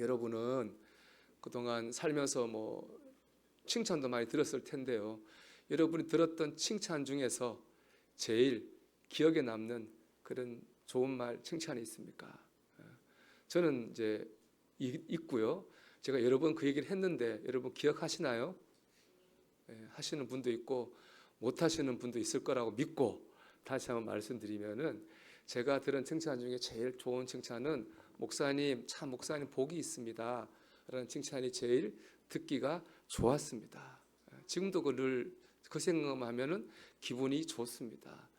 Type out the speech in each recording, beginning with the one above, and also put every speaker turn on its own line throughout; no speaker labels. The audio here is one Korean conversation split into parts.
여러분은 그동안 살면서 칭찬도 많이 들었을 텐데요. 여러분이 들었던 칭찬 중에서 제일 기억에 남는 그런 좋은 말, 칭찬이 있습니까? 저는 이제 있고요. 제가 여러 번 그 얘기를 했는데 여러분 기억하시나요? 하시는 분도 있고 못 하시는 분도 있을 거라고 믿고 다시 한번 말씀드리면은, 제가 들은 칭찬 중에 제일 좋은 칭찬은 목사님, 참 목사님 복이 있습니다 라는 칭찬이 제일 듣기가 좋았습니다. 지금도 그 생각하면은 기분이 좋습니다.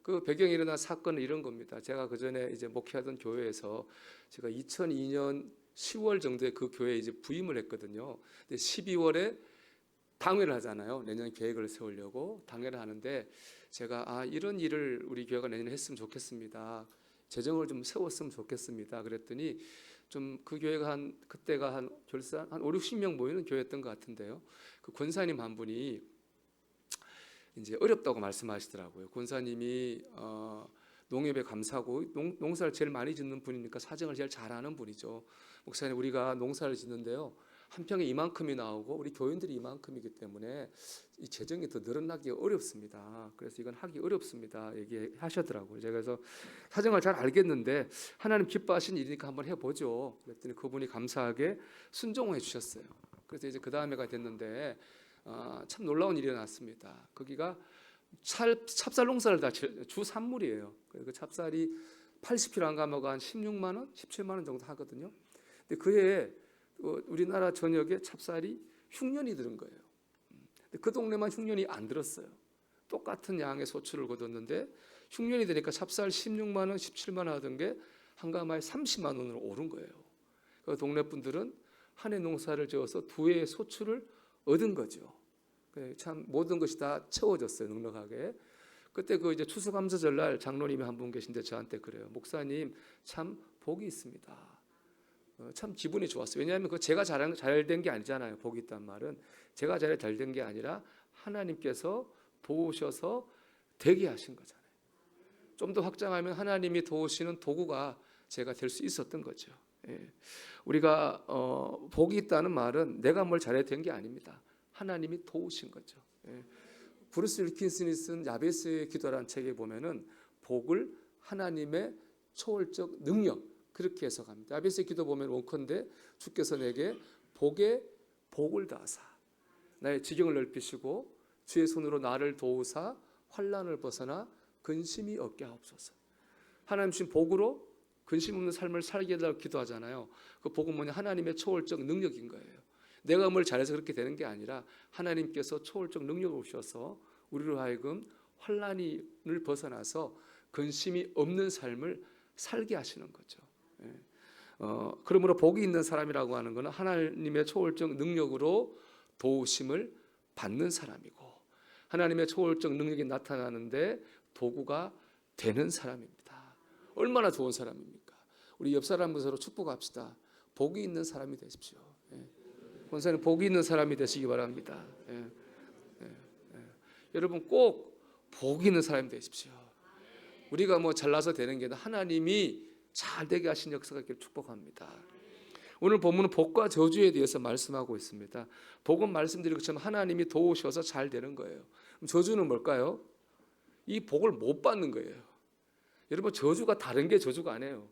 그 배경에 일어난 사건은 이런 겁니다. 제가 그 전에 이제 목회하던 교회에서 제가 2002년 10월 정도에 그 교회에 이제 부임을 했거든요. 근데 12월에 당회를 하잖아요. 내년 계획을 세우려고 당회를 하는데, 제가 이런 일을 우리 교회가 내년에 했으면 좋겠습니다. 재정을 좀 세웠으면 좋겠습니다. 그랬더니 좀 그 교회가 그때가 한 5, 60명 모이는 교회였던 것 같은데요. 그 권사님 한 분이 이제 어렵다고 말씀하시더라고요. 권사님이 농협에 감사하고 농사를 제일 많이 짓는 분이니까 사정을 제일 잘하는 분이죠. 목사님, 우리가 농사를 짓는데요, 한 평에 이만큼이 나오고 우리 교인들이 이만큼이기 때문에 이 재정이 더 늘어나기 어렵습니다. 그래서 이건 하기 어렵습니다 얘기하셨더라고요. 제가 그래서 사정을 잘 알겠는데 하나님 기뻐하신 일이니까 한번 해보죠. 그랬더니 그분이 감사하게 순종해 주셨어요. 그래서 이제 그 다음에가 됐는데 참 놀라운 일이 났습니다. 거기가 찹쌀 농사를 다 주 산물이에요. 그 찹쌀이 80kg 안 가면 한 16만 원, 17만 원 정도 하거든요. 근데 그해 우리나라 전역에 찹쌀이 흉년이 들은 거예요. 근데 그 동네만 흉년이 안 들었어요. 똑같은 양의 소출을 거뒀는데 흉년이 되니까 찹쌀 16만 원, 17만 원 하던 게 한 가마에 30만 원으로 오른 거예요. 그 동네 분들은 한 해 농사를 지어서 두 해의 소출을 얻은 거죠. 참 모든 것이 다 채워졌어요, 넉넉하게. 그때 그 이제 추수감사절날 장로님이 한 분 계신데 저한테 그래요. 목사님, 참 복이 있습니다. 참 기분이 좋았어요. 왜냐하면 그 제가 잘 된 게 아니잖아요. 복이 있단 말은 제가 잘 된 게 아니라 하나님께서 도우셔서 되게 하신 거잖아요. 좀 더 확장하면 하나님이 도우시는 도구가 제가 될 수 있었던 거죠. 우리가 복이 있다는 말은 내가 뭘 잘해야 된 게 아닙니다. 하나님이 도우신 거죠. 브루스 윌킨슨이 쓴 야베스의 기도라는 책에 보면은 복을 하나님의 초월적 능력, 그렇게 해석합니다. 야베스의 기도 보면 원컨대 주께서 내게 복을 다하사 나의 지경을 넓히시고 주의 손으로 나를 도우사 환난을 벗어나 근심이 없게 하옵소서. 하나님 주신 복으로 근심 없는 삶을 살게 해달라고 기도하잖아요. 그 복은 뭐냐? 하나님의 초월적 능력인 거예요. 내가 뭘 잘해서 그렇게 되는 게 아니라 하나님께서 초월적 능력을 주셔서 우리로 하여금 환난을 벗어나서 근심이 없는 삶을 살게 하시는 거죠. 그러므로 복이 있는 사람이라고 하는 것은 하나님의 초월적 능력으로 도우심을 받는 사람이고, 하나님의 초월적 능력이 나타나는데 도구가 되는 사람입니다. 얼마나 좋은 사람입니까? 우리 옆 사람 서로 축복합시다. 복이 있는 사람이 되십시오. 권사님, 복이 있는 사람이 되시기 바랍니다. 여러분 꼭 복이 있는 사람이 되십시오. 우리가 잘나서 되는 게 아니라 하나님이 잘 되게 하신 역사가 있기를 축복합니다. 오늘 본문은 복과 저주에 대해서 말씀하고 있습니다. 복은 말씀드린 것처럼 하나님이 도우셔서 잘 되는 거예요. 그럼 저주는 뭘까요? 이 복을 못 받는 거예요. 여러분, 저주가 다른 게 저주가 아니에요.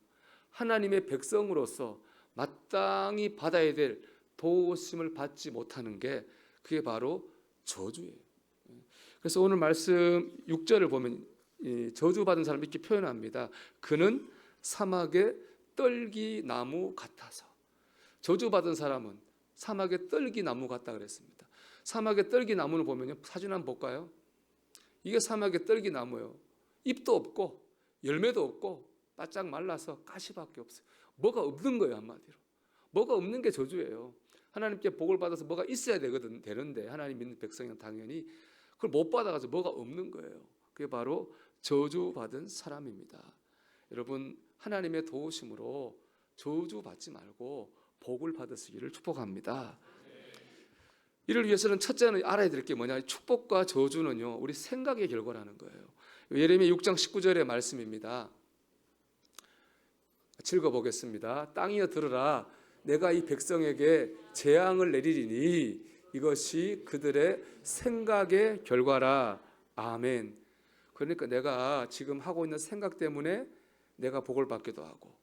하나님의 백성으로서 마땅히 받아야 될 도우심을 받지 못하는 게 그게 바로 저주예요. 그래서 오늘 말씀 6절을 보면 저주받은 사람 이렇게 표현합니다. 그는 사막의 떨기나무 같아서. 저주받은 사람은 사막의 떨기나무 같다 그랬습니다. 사막의 떨기나무는 보면요, 사진 한번 볼까요? 이게 사막의 떨기나무예요. 잎도 없고 열매도 없고 바짝 말라서 가시밖에 없어요. 뭐가 없는 거예요, 한마디로. 뭐가 없는 게 저주예요. 하나님께 복을 받아서 뭐가 있어야 되는데 하나님 믿는 백성은 당연히 그걸 못 받아가지고 뭐가 없는 거예요. 그게 바로 저주받은 사람입니다. 여러분, 하나님의 도우심으로 저주받지 말고 복을 받으시기를 축복합니다. 이를 위해서는 첫째는 알아야 될 게 뭐냐? 축복과 저주는요, 우리 생각의 결과라는 거예요. 예레미야 6장 19절의 말씀입니다. 읽어보겠습니다. 땅이여 들으라. 내가 이 백성에게 재앙을 내리리니 이것이 그들의 생각의 결과라. 아멘. 그러니까 내가 지금 하고 있는 생각 때문에 내가 복을 받기도 하고,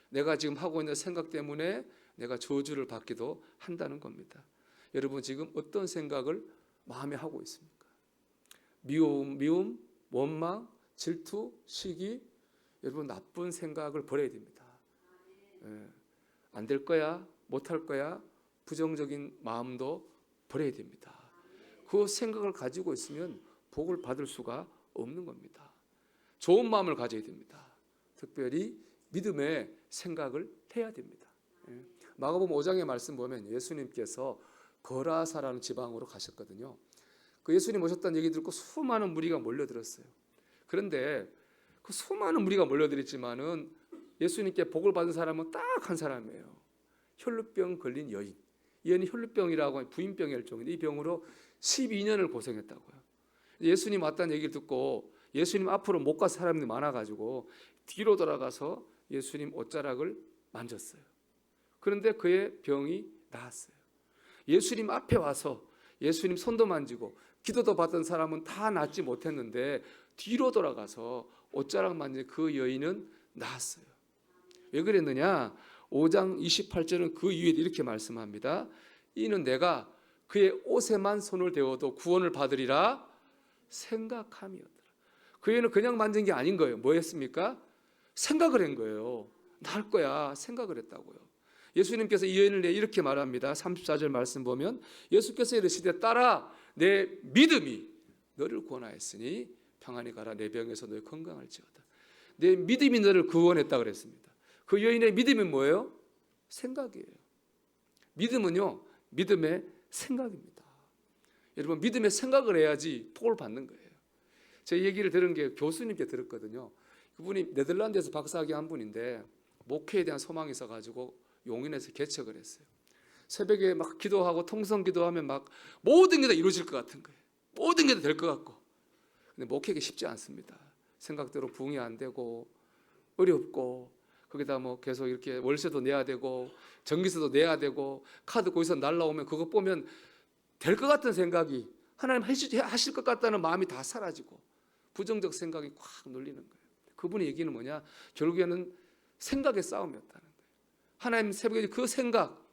내가 지금 하고 있는 생각 때문에 내가 저주를 받기도 한다는 겁니다. 여러분 지금 어떤 생각을 마음에 하고 있습니까? 미움, 원망, 질투, 시기. 여러분 나쁜 생각을 버려야 됩니다. 안 될 거야, 못할 거야, 부정적인 마음도 버려야 됩니다. 그 생각을 가지고 있으면 복을 받을 수가 없는 겁니다. 좋은 마음을 가져야 됩니다. 특별히 믿음의 생각을 해야 됩니다. 마가복음 5장의 말씀 보면 예수님께서 거라사라는 지방으로 가셨거든요. 그 예수님 오셨다는 얘기 듣고 수많은 무리가 몰려들었어요. 그런데 그 수많은 무리가 몰려들었지만은 예수님께 복을 받은 사람은 딱 한 사람이에요. 혈루병 걸린 여인. 이 여인이 혈루병이라고 부인병의 일종인데 이 병으로 12년을 고생했다고요. 예수님 왔다는 얘기를 듣고 예수님 앞으로 못 갈 사람들이 많아가지고 뒤로 돌아가서 예수님 옷자락을 만졌어요. 그런데 그의 병이 나았어요. 예수님 앞에 와서 예수님 손도 만지고 기도도 받던 사람은 다 낫지 못했는데 뒤로 돌아가서 옷자락 만진 그 여인은 나았어요. 왜 그랬느냐? 5장 28절은 그 이유에 이렇게 말씀합니다. 이는 내가 그의 옷에만 손을 대어도 구원을 받으리라 생각함이었더라. 그 여인은 그냥 만진 게 아닌 거예요. 뭐 했습니까? 생각을 한 거예요. 날 거야 생각을 했다고요. 예수님께서 이 여인을 이렇게 말합니다. 34절 말씀 보면 예수께서 이르시되 딸아 내 믿음이 너를 구원하였으니 평안히 가라. 내 병에서 너의 건강할지어다. 내 믿음이 너를 구원했다 그랬습니다. 그 여인의 믿음이 뭐예요? 생각이에요. 믿음은요 믿음의 생각입니다. 여러분 믿음의 생각을 해야지 복을 받는 거예요. 제 얘기를 들은 게 교수님께 들었거든요. 그분이 네덜란드에서 박사학위 한 분인데 목회에 대한 소망이 있어가지고 용인에서 개척을 했어요. 새벽에 막 기도하고 통성 기도하면 막 모든 게 다 이루어질 것 같은 거예요. 모든 게 다 될 것 같고. 근데 목회가 쉽지 않습니다. 생각대로 부응이 안 되고 어렵고 거기다 뭐 계속 이렇게 월세도 내야 되고 전기세도 내야 되고 카드 거기서 날라오면 그거 보면 될 것 같은 생각이 하나님 하실 것 같다는 마음이 다 사라지고 부정적 생각이 꽉 눌리는 거예요. 그분의 얘기는 뭐냐? 결국에는 생각의 싸움이었다는 거예요. 하나님 새벽에 그 생각,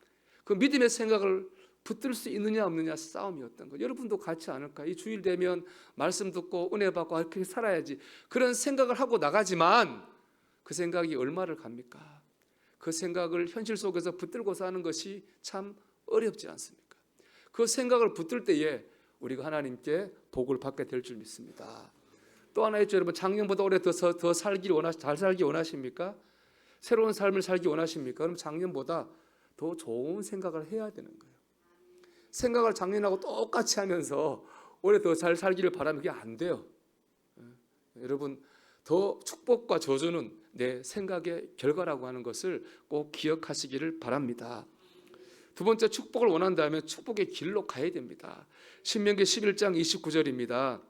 그 믿음의 생각을 붙들 수 있느냐 없느냐 싸움이었던 거예요. 여러분도 같지 않을까? 이 주일 되면 말씀 듣고 은혜 받고 그렇게 살아야지 그런 생각을 하고 나가지만 그 생각이 얼마를 갑니까? 그 생각을 현실 속에서 붙들고 사는 것이 참 어렵지 않습니까? 그 생각을 붙들 때에 우리가 하나님께 복을 받게 될 줄 믿습니다. 또 하나 있죠. 여러분 작년보다 올해 더 잘 살기 원하십니까? 새로운 삶을 살기 원하십니까? 그럼 작년보다 더 좋은 생각을 해야 되는 거예요. 생각을 작년하고 똑같이 하면서 올해 더 잘 살기를 바라면 그게 안 돼요. 여러분 더 축복과 저주는 내 생각의 결과라고 하는 것을 꼭 기억하시기를 바랍니다. 두 번째 축복을 원한다면 축복의 길로 가야 됩니다. 신명기 11장 29절입니다.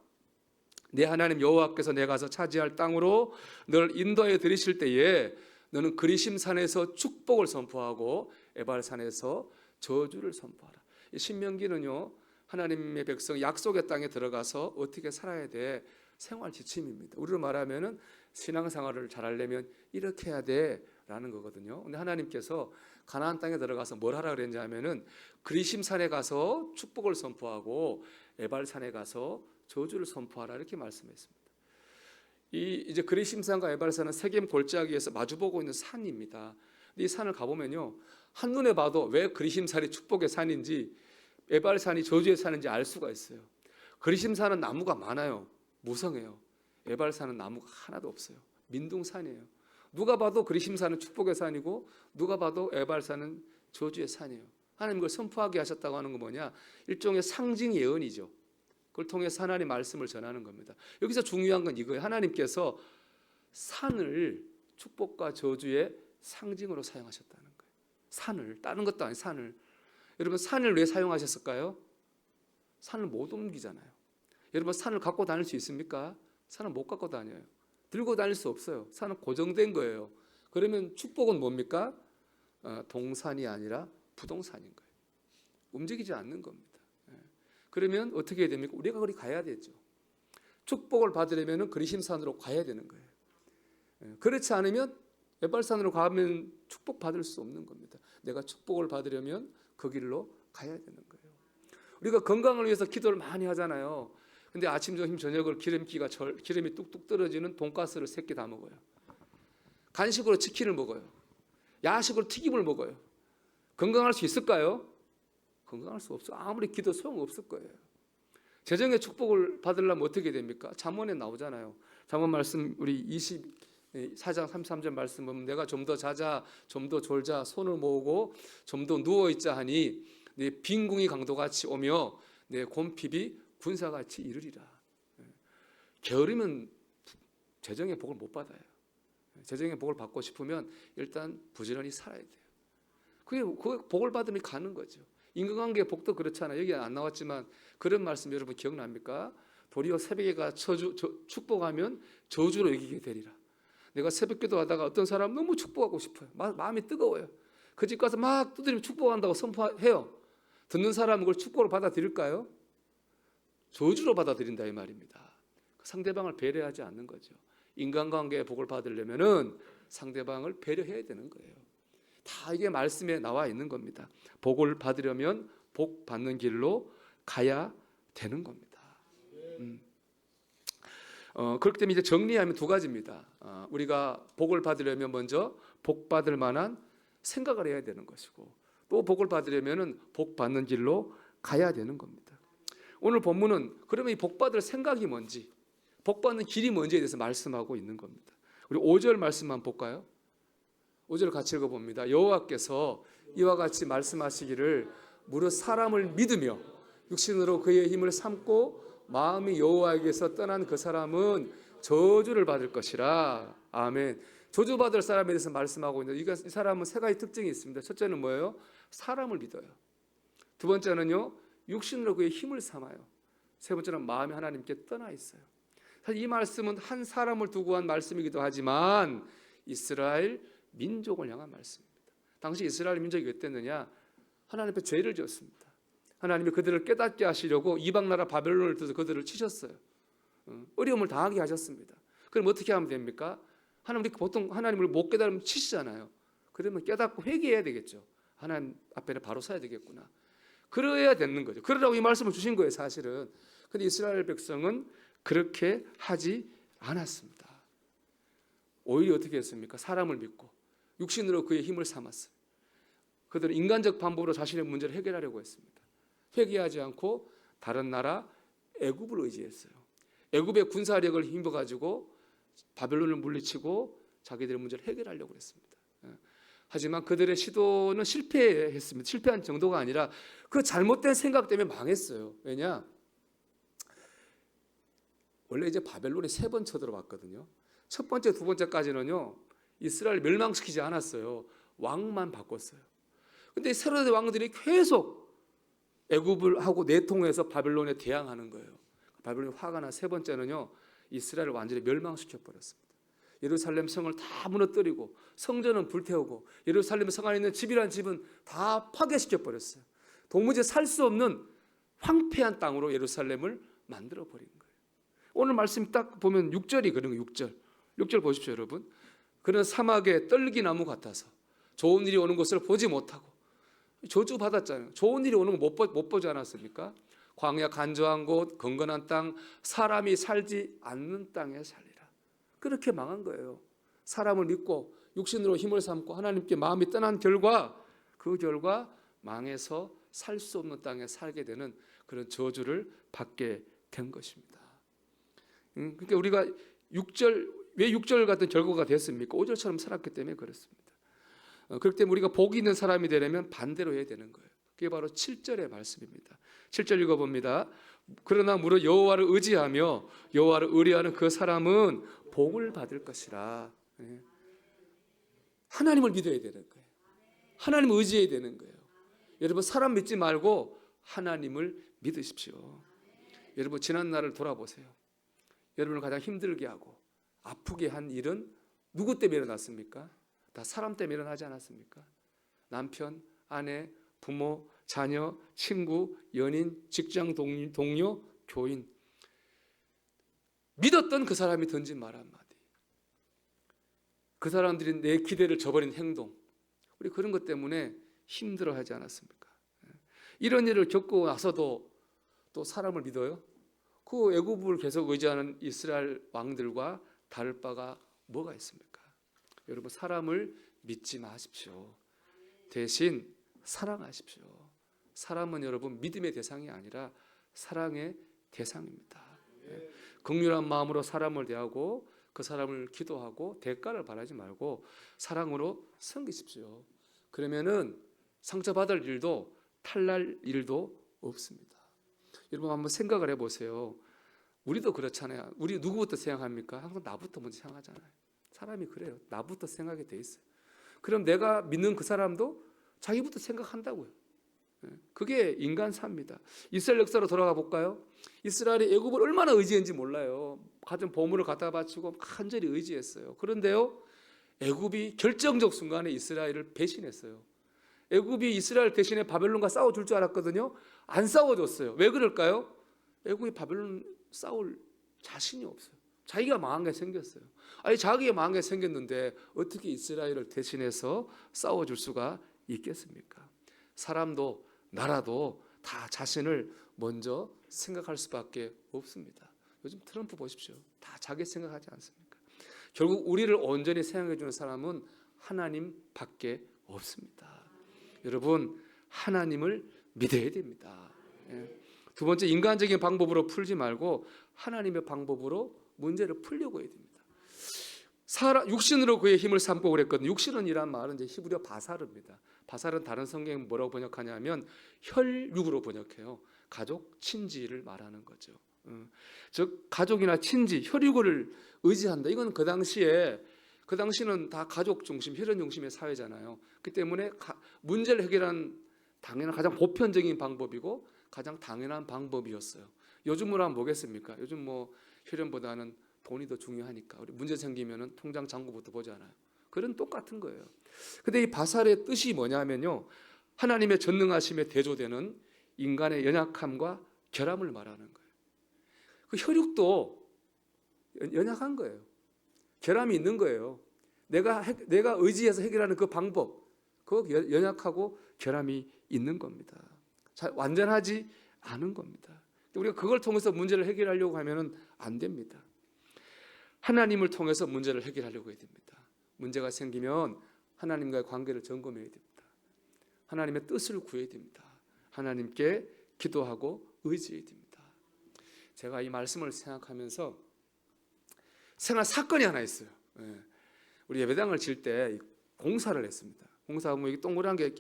내 하나님 여호와께서 내가 가서 차지할 땅으로 너를 인도하여 들이실 때에 너는 그리심산에서 축복을 선포하고 에발산에서 저주를 선포하라. 이 신명기는요 하나님의 백성 약속의 땅에 들어가서 어떻게 살아야 돼 생활 지침입니다. 우리로 말하면은 신앙생활을 잘하려면 이렇게 해야 돼라는 거거든요. 근데 하나님께서 가나안 땅에 들어가서 뭘 하라 그랬냐 하면은 그리심산에 가서 축복을 선포하고 에발산에 가서 저주를 선포하라 이렇게 말씀했습니다. 이제 그리심산과 에발산은 세겜 골짜기에서 마주보고 있는 산입니다. 근데 이 산을 가보면요 한눈에 봐도 왜 그리심산이 축복의 산인지 에발산이 저주의 산인지 알 수가 있어요. 그리심산은 나무가 많아요. 무성해요. 에발산은 나무가 하나도 없어요. 민둥산이에요. 누가 봐도 그리심산은 축복의 산이고 누가 봐도 에발산은 저주의 산이에요. 하나님 그걸 선포하게 하셨다고 하는 건 뭐냐? 일종의 상징 예언이죠. 그걸 통해서 하나님 말씀을 전하는 겁니다. 여기서 중요한 건 이거예요. 하나님께서 산을 축복과 저주의 상징으로 사용하셨다는 거예요. 산을, 다른 것도 아니에요. 산을. 여러분 산을 왜 사용하셨을까요? 산을 못 옮기잖아요. 여러분 산을 갖고 다닐 수 있습니까? 산을 못 갖고 다녀요. 들고 다닐 수 없어요. 산은 고정된 거예요. 그러면 축복은 뭡니까? 동산이 아니라 부동산인 거예요. 움직이지 않는 겁니다. 그러면 어떻게 해야 됩니까? 우리가 거기 가야 되죠. 축복을 받으려면 그리심산으로 가야 되는 거예요. 그렇지 않으면 에발산으로 가면 축복 받을 수 없는 겁니다. 내가 축복을 받으려면 그 길로 가야 되는 거예요. 우리가 건강을 위해서 기도를 많이 하잖아요. 근데 아침, 점심, 저녁을 기름이 뚝뚝 떨어지는 돈가스를 3개 다 먹어요. 간식으로 치킨을 먹어요. 야식으로 튀김을 먹어요. 건강할 수 있을까요? 건강할 수 없어요. 아무리 기도 소용없을 거예요. 재정의 축복을 받으려면 어떻게 됩니까? 잠언에 나오잖아요. 잠언 말씀 우리 24장 33절 말씀 보면 내가 좀 더 자자, 좀 더 졸자, 손을 모으고 좀 더 누워있자 하니 내 빈궁이 강도같이 오며 내 곰핍이 군사같이 이르리라. 게으르면 재정의 복을 못 받아요. 재정의 복을 받고 싶으면 일단 부지런히 살아야 돼요. 그게 그 복을 받으면 가는 거죠. 인간관계의 복도 그렇잖아요. 여기 안 나왔지만 그런 말씀 여러분 기억납니까? 도리어 새벽에가 축복하면 저주로 이기게 되리라. 내가 새벽기도 하다가 어떤 사람 너무 축복하고 싶어요. 마음이 뜨거워요. 그 집 가서 막 두드리면 축복한다고 선포해요. 듣는 사람은 그걸 축복으로 받아들일까요? 저주로 받아들인다 이 말입니다. 상대방을 배려하지 않는 거죠. 인간관계의 복을 받으려면은 상대방을 배려해야 되는 거예요. 다 이게 말씀에 나와 있는 겁니다. 복을 받으려면 복 받는 길로 가야 되는 겁니다. 그렇기 때문에 이제 정리하면 2가지입니다. 우리가 복을 받으려면 먼저 복 받을 만한 생각을 해야 되는 것이고 또 복을 받으려면은 복 받는 길로 가야 되는 겁니다. 오늘 본문은 그러면 이 복 받을 생각이 뭔지, 복 받는 길이 뭔지에 대해서 말씀하고 있는 겁니다. 우리 5절 말씀만 볼까요? 5절 같이 읽어봅니다. 여호와께서 이와 같이 말씀하시기를 무릇 사람을 믿으며 육신으로 그의 힘을 삼고 마음이 여호와에게서 떠난 그 사람은 저주를 받을 것이라. 아멘. 저주받을 사람에 대해서 말씀하고 있는데 이 사람은 3가지 특징이 있습니다. 첫째는 뭐예요? 사람을 믿어요. 2번째는요, 육신으로 그의 힘을 삼아요. 3번째는 마음이 하나님께 떠나 있어요. 사실 이 말씀은 한 사람을 두고 한 말씀이기도 하지만 이스라엘 민족을 향한 말씀입니다. 당시 이스라엘 민족이 어땠느냐? 하나님 앞에 죄를 지었습니다. 하나님이 그들을 깨닫게 하시려고 이방 나라 바벨론을 들어서 그들을 치셨어요. 어려움을 당하게 하셨습니다. 그럼 어떻게 하면 됩니까? 보통 하나님을 못 깨달으면 치시잖아요. 그러면 깨닫고 회개해야 되겠죠. 하나님 앞에는 바로 서야 되겠구나. 그래야 되는 거죠. 그러라고 이 말씀을 주신 거예요, 사실은. 그런데 이스라엘 백성은 그렇게 하지 않았습니다. 오히려 어떻게 했습니까? 사람을 믿고 육신으로 그의 힘을 삼았어요. 그들은 인간적 방법으로 자신의 문제를 해결하려고 했습니다. 회개하지 않고 다른 나라 애굽을 의지했어요. 애굽의 군사력을 힘입어가지고 바벨론을 물리치고 자기들의 문제를 해결하려고 했습니다. 하지만 그들의 시도는 실패했습니다. 실패한 정도가 아니라 그 잘못된 생각 때문에 망했어요. 왜냐? 원래 이제 바벨론이 3번 쳐들어왔거든요. 첫 번째, 2번째까지는요 이스라엘 멸망시키지 않았어요. 왕만 바꿨어요. 근데 새로운 왕들이 계속 애굽을 하고 내통해서 바벨론에 대항하는 거예요. 바벨론이 화가 나 3번째는요 이스라엘을 완전히 멸망시켜 버렸습니다. 예루살렘 성을 다 무너뜨리고 성전은 불태우고 예루살렘 성 안에 있는 집이란 집은 다 파괴시켜 버렸어요. 도무지 살 수 없는 황폐한 땅으로 예루살렘을 만들어 버린 거예요. 오늘 말씀 딱 보면 6절이 그런 거예요. 6절 보십시오, 여러분. 그는 사막의 떨기나무 같아서 좋은 일이 오는 것을 보지 못하고 저주 받았잖아요. 좋은 일이 오는 거 못 보지 않았습니까? 광야 간조한 곳, 건건한 땅, 사람이 살지 않는 땅에 살리라. 그렇게 망한 거예요. 사람을 믿고 육신으로 힘을 삼고 하나님께 마음이 떠난 결과 그 결과 망해서 살 수 없는 땅에 살게 되는 그런 저주를 받게 된 것입니다. 그러니까 우리가 6절, 왜 6절 같은 결과가 됐습니까? 5절처럼 살았기 때문에 그렇습니다. 그렇기 때문에 우리가 복이 있는 사람이 되려면 반대로 해야 되는 거예요. 그게 바로 7절의 말씀입니다. 7절 읽어봅니다. 그러나 무릇 여호와를 의지하며 여호와를 의뢰하는 그 사람은 복을 받을 것이라. 하나님을 믿어야 되는 거예요. 하나님을 의지해야 되는 거예요. 여러분 사람 믿지 말고 하나님을 믿으십시오. 여러분 지난 날을 돌아보세요. 여러분을 가장 힘들게 하고 아프게 한 일은 누구 때문에 일어났습니까? 다 사람 때문에 일어나지 않았습니까? 남편, 아내, 부모, 자녀, 친구, 연인, 직장 동료, 교인. 믿었던 그 사람이 던진 말 한마디, 그 사람들이 내 기대를 저버린 행동, 우리 그런 것 때문에 힘들어하지 않았습니까? 이런 일을 겪고 나서도 또 사람을 믿어요? 그 애굽을 계속 의지하는 이스라엘 왕들과 다를 바가 뭐가 있습니까? 여러분, 사람을 믿지 마십시오. 대신 사랑하십시오. 사람은 여러분 믿음의 대상이 아니라 사랑의 대상입니다. 긍휼한 마음으로 사람을 대하고 그 사람을 기도하고 대가를 바라지 말고 사랑으로 섬기십시오. 그러면은 상처받을 일도 탈날 일도 없습니다. 여러분 한번 생각을 해보세요. 우리도 그렇잖아요. 우리 누구부터 생각합니까? 항상 나부터 먼저 생각하잖아요. 사람이 그래요. 나부터 생각이 돼 있어요. 그럼 내가 믿는 그 사람도 자기부터 생각한다고요. 그게 인간사입니다. 이스라엘 역사로 돌아가 볼까요? 이스라엘이 애굽을 얼마나 의지했는지 몰라요. 가진 보물을 갖다 바치고 간절히 의지했어요. 그런데요, 애굽이 결정적 순간에 이스라엘을 배신했어요. 애굽이 이스라엘 대신에 바벨론과 싸워줄 줄 알았거든요. 안 싸워줬어요. 왜 그럴까요? 애굽이 바벨론 싸울 자신이 없어요. 자기가 망한 게 생겼어요. 아니, 자기가 망한 게 생겼는데 어떻게 이스라엘을 대신해서 싸워줄 수가 있겠습니까? 사람도 나라도 다 자신을 먼저 생각할 수밖에 없습니다. 요즘 트럼프 보십시오. 다 자기 생각하지 않습니까? 결국 우리를 온전히 생각해 주는 사람은 하나님밖에 없습니다. 여러분, 하나님을 믿어야 됩니다. 두 번째, 인간적인 방법으로 풀지 말고 하나님의 방법으로 문제를 풀려고 해야 됩니다. 육신으로 그의 힘을 삼고 그랬거든요. 육신은이란 말은 이제 히브리어 바사르입니다. 바사르는 다른 성경은 뭐라고 번역하냐면 혈육으로 번역해요. 가족, 친지를 말하는 거죠. 즉 가족이나 친지, 혈육을 의지한다. 이건 그 당시는 다 가족 중심, 혈연 중심의 사회잖아요. 그 때문에 문제를 해결하는 당연한 가장 보편적인 방법이고 가장 당연한 방법이었어요. 요즘으로 하면 뭐겠습니까? 요즘 뭐 혈연보다는 돈이 더 중요하니까 우리 문제 생기면은 통장 잔고부터 보잖아요. 그런 똑같은 거예요. 근데 이 바살의 뜻이 뭐냐면요, 하나님의 전능하심에 대조되는 인간의 연약함과 결함을 말하는 거예요. 그 혈육도 연약한 거예요. 결함이 있는 거예요. 내가 의지해서 해결하는 그 방법, 그 연약하고 결함이 있는 겁니다. 완전하지 않은 겁니다. 우리가 그걸 통해서 문제를 해결하려고 하면은 안 됩니다. 하나님을 통해서 문제를 해결하려고 해야 됩니다. 문제가 생기면 하나님과의 관계를 점검해야 됩니다. 하나님의 뜻을 구해야 됩니다. 하나님께 기도하고 의지해야 됩니다. 제가 이 말씀을 생각하면서 생활 사건이 하나 있어요. 우리 예배당을 질 때 공사를 했습니다. 공사하면 이게 동그란 게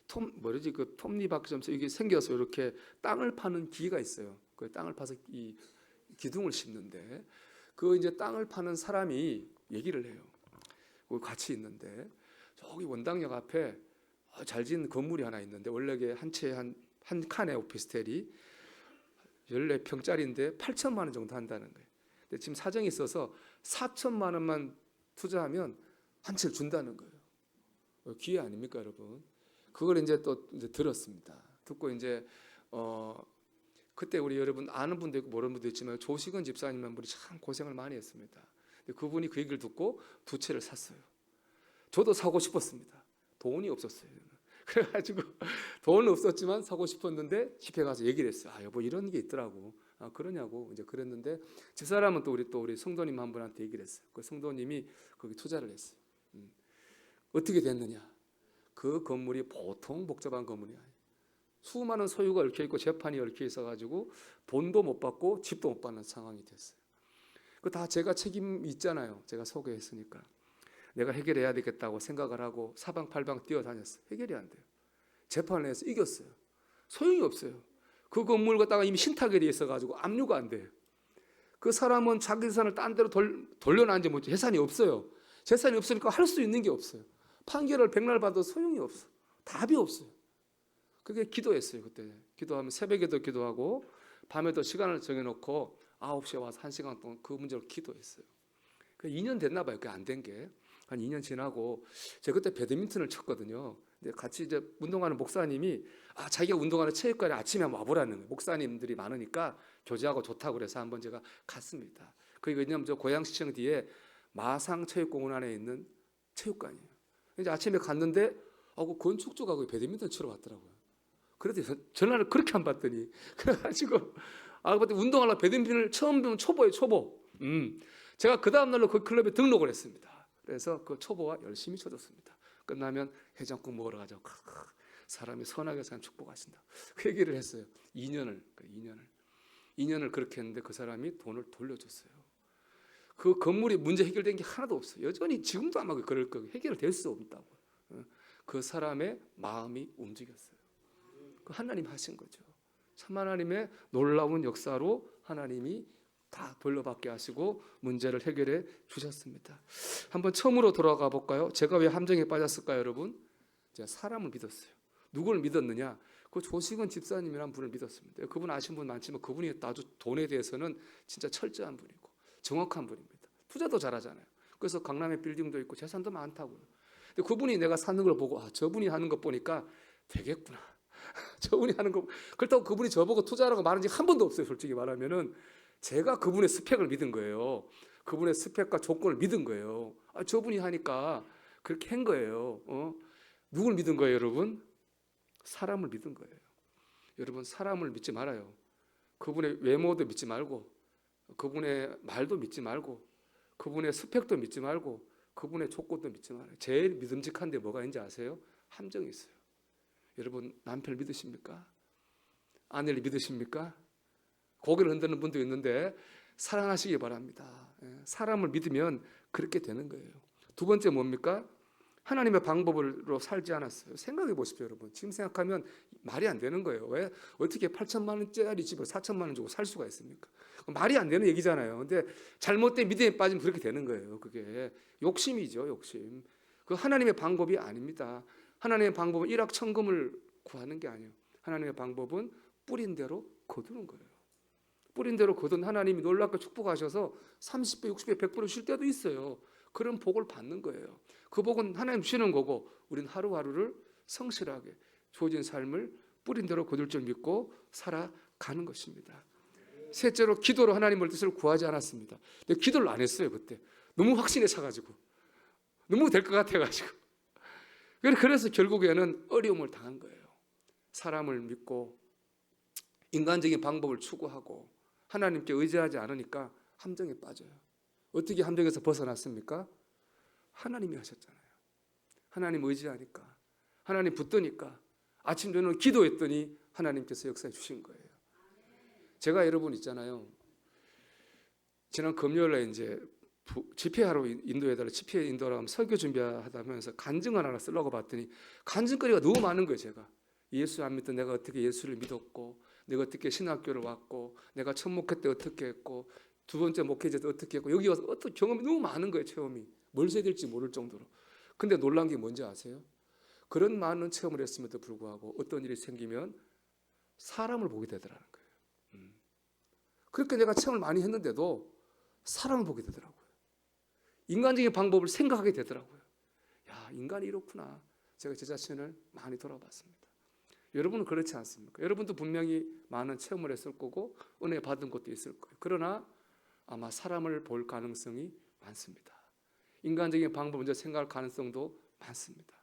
그 톱니바퀴처럼 이게 생겨서 이렇게 땅을 파는 기계가 있어요. 그 땅을 파서 이 기둥을 심는데 그 이제 땅을 파는 사람이 얘기를 해요. 같이 있는데 저기 원당역 앞에 잘 지은 건물이 하나 있는데 원래 이게 한 채에 한 칸의 오피스텔이 14평짜리인데 8천만 원 정도 한다는 거예요. 근데 지금 사정이 있어서 4천만 원만 투자하면 한 채를 준다는 거예요. 기회 아닙니까, 여러분? 그걸 이제 또 이제 들었습니다. 듣고 이제 그때 우리 여러분 아는 분도 있고 모르는 분도 있지만 조식은 집사님 한 분이 참 고생을 많이 했습니다. 근데 그분이 그 얘기를 듣고 두 채를 샀어요. 저도 사고 싶었습니다. 돈이 없었어요. 그래가지고 돈은 없었지만 사고 싶었는데 집에 가서 얘기를 했어요. 여보 이런 게 있더라고. 그러냐고 이제 그랬는데 집사람은 또 우리 성도님 한 분한테 얘기를 했어요. 그 성도님이 거기 투자를 했어요. 어떻게 됐느냐? 그 건물이 보통 복잡한 건물이 아니에요. 수많은 소유가 얽혀 있고 재판이 얽혀 있어가지고 돈도 못 받고 집도 못 받는 상황이 됐어요. 그 다 제가 책임이 있잖아요. 제가 소개했으니까 내가 해결해야 되겠다고 생각을 하고 사방팔방 뛰어다녔어요. 해결이 안 돼요. 재판을 해서 이겼어요. 소용이 없어요. 그 건물 갖다가 이미 신탁이 돼 있어가지고 압류가 안 돼요. 그 사람은 자기 재산을 딴 데로 돌려놨는지 뭐 재산이 없어요. 재산이 없으니까 할 수 있는 게 없어요. 판결을 백날 받아도 소용이 없어. 답이 없어요. 그게 기도했어요. 그때 기도하면 새벽에도 기도하고 밤에도 시간을 정해놓고 9시에 와서 1시간 동안 그 문제로 기도했어요. 2년 됐나 봐요. 그게 안 된 게. 한 2년 지나고 제가 그때 배드민턴을 쳤거든요. 근데 같이 이제 운동하는 목사님이 자기가 운동하는 체육관에 아침에 한번 와보라는 거예요. 목사님들이 많으니까 교제하고 좋다고 그래서 한번 제가 갔습니다. 그게 왜냐하면 저 고양시청 뒤에 마상체육공원 안에 있는 체육관이에요. 이제 아침에 갔는데 그 건축주가 배드민턴 치러 왔더라고요. 그래도 전화를 그렇게 안 받더니 그래가지고 그때 운동하려고 배드민턴을 처음 배운 초보예요. 초보. 제가 그 다음날로 그 클럽에 등록을 했습니다. 그래서 그 초보와 열심히 쳐줬습니다. 끝나면 해장국 먹으러 가자고 사람이 선하게 사람 축복하신다. 그 얘기를 했어요. 2년을 그렇게 했는데 그 사람이 돈을 돌려줬어요. 그 건물이 문제 해결된 게 하나도 없어요. 여전히 지금도 아마 그럴 거고 해결될 수 없다고. 그 사람의 마음이 움직였어요. 그 하나님 하신 거죠. 참 하나님의 놀라운 역사로 하나님이 다 돌려받게 하시고 문제를 해결해 주셨습니다. 한번 처음으로 돌아가 볼까요? 제가 왜 함정에 빠졌을까요, 여러분? 제가 사람을 믿었어요. 누구를 믿었느냐? 그 조식은 집사님이라는 분을 믿었습니다. 그분 아시는 분 많지만 그분이 아주 돈에 대해서는 진짜 철저한 분이고 정확한 분입니다. 투자도 잘하잖아요. 그래서 강남에 빌딩도 있고 재산도 많다고요. 근데 그분이 내가 사는 걸 보고 저분이 하는 거 보니까 되겠구나. 저분이 하는 거 그렇다고 그분이 저보고 투자라고 말한 적 한 번도 없어요. 솔직히 말하면은 제가 그분의 스펙을 믿은 거예요. 그분의 스펙과 조건을 믿은 거예요. 저분이 하니까 그렇게 한 거예요. 누굴 믿은 거예요, 여러분? 사람을 믿은 거예요. 여러분, 사람을 믿지 말아요. 그분의 외모도 믿지 말고 그분의 말도 믿지 말고 그분의 스펙도 믿지 말고 그분의 조건도 믿지 말아요. 제일 믿음직한 데 뭐가 있는지 아세요? 함정이 있어요. 여러분, 남편을 믿으십니까? 아내를 믿으십니까? 고개를 흔드는 분도 있는데 사랑하시기 바랍니다. 사람을 믿으면 그렇게 되는 거예요. 두 번째 뭡니까? 하나님의 방법으로 살지 않았어요. 생각해 보십시오, 여러분. 지금 생각하면 말이 안 되는 거예요. 왜? 어떻게 8천만 원짜리 집을 4천만 원 주고 살 수가 있습니까? 말이 안 되는 얘기잖아요. 근데 잘못된 믿음에 빠지면 그렇게 되는 거예요. 그게 욕심이죠, 욕심. 그 하나님의 방법이 아닙니다. 하나님의 방법은 일확천금을 구하는 게 아니에요. 하나님의 방법은 뿌린 대로 거두는 거예요. 뿌린 대로 거둔 하나님이 놀랍게 축복하셔서 30배, 60배, 100% 쉴 때도 있어요. 그런 복을 받는 거예요. 그 복은 하나님 주시는 거고 우리는 하루하루를 성실하게 주어진 삶을 뿌린 대로 거둘 줄 믿고 살아가는 것입니다. 셋째로 기도로 하나님의 뜻을 구하지 않았습니다. 근데 기도를 안 했어요. 그때 너무 확신에 차가지고 너무 될 것 같아가지고 그래서 결국에는 어려움을 당한 거예요. 사람을 믿고 인간적인 방법을 추구하고 하나님께 의지하지 않으니까 함정에 빠져요. 어떻게 함정에서 벗어났습니까? 하나님이 하셨잖아요. 하나님 의지하니까 하나님 붙드니까 아침 저녁 기도했더니 하나님께서 역사해 주신 거예요. 제가 여러분 있잖아요. 지난 금요일에 이제 집회하러 인도해달라 집회 인도하러 가면 설교 준비하다면서 간증을 하나 쓰려고 봤더니 간증거리가 너무 많은 거예요. 제가 예수 안 믿던 내가 어떻게 예수를 믿었고 내가 어떻게 신학교를 왔고 내가 첫 목회 때 어떻게 했고 두 번째 목회제 때 어떻게 했고 여기 와서 어떤 경험이 너무 많은 거예요. 체험이 뭘 써야 될지 모를 정도로. 근데 놀란 게 뭔지 아세요? 그런 많은 체험을 했음에도 불구하고 어떤 일이 생기면 사람을 보게 되더라는 거예요. 그렇게 내가 체험을 많이 했는데도 사람을 보게 되더라고요. 인간적인 방법을 생각하게 되더라고요. 야, 인간이 이렇구나. 제가 제 자신을 많이 돌아봤습니다. 여러분은 그렇지 않습니까? 여러분도 분명히 많은 체험을 했을 거고 은혜 받은 것도 있을 거예요. 그러나 아마 사람을 볼 가능성이 많습니다. 인간적인 방법을 먼저 생각할 가능성도 많습니다.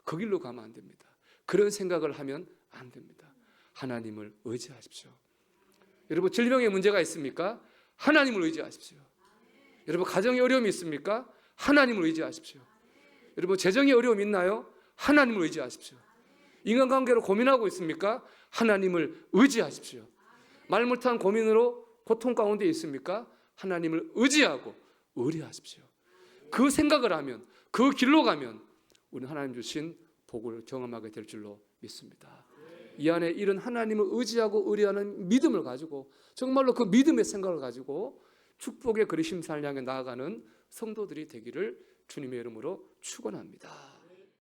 그 길로 가면 안 됩니다. 그런 생각을 하면 안 됩니다. 하나님을 의지하십시오. 여러분 질병에 문제가 있습니까? 하나님을 의지하십시오. 여러분 가정에 어려움이 있습니까? 하나님을 의지하십시오. 여러분 재정에 어려움이 있나요? 하나님을 의지하십시오. 인간관계로 고민하고 있습니까? 하나님을 의지하십시오. 말 못한 고민으로 고통 가운데 있습니까? 하나님을 의지하고 의뢰하십시오. 그 생각을 하면 그 길로 가면 우리는 하나님 주신 복을 경험하게 될 줄로 믿습니다. 이 안에 이런 하나님을 의지하고 의뢰하는 믿음을 가지고 정말로 그 믿음의 생각을 가지고 축복의 그리심산을 향해 나아가는 성도들이 되기를 주님의 이름으로 축원합니다.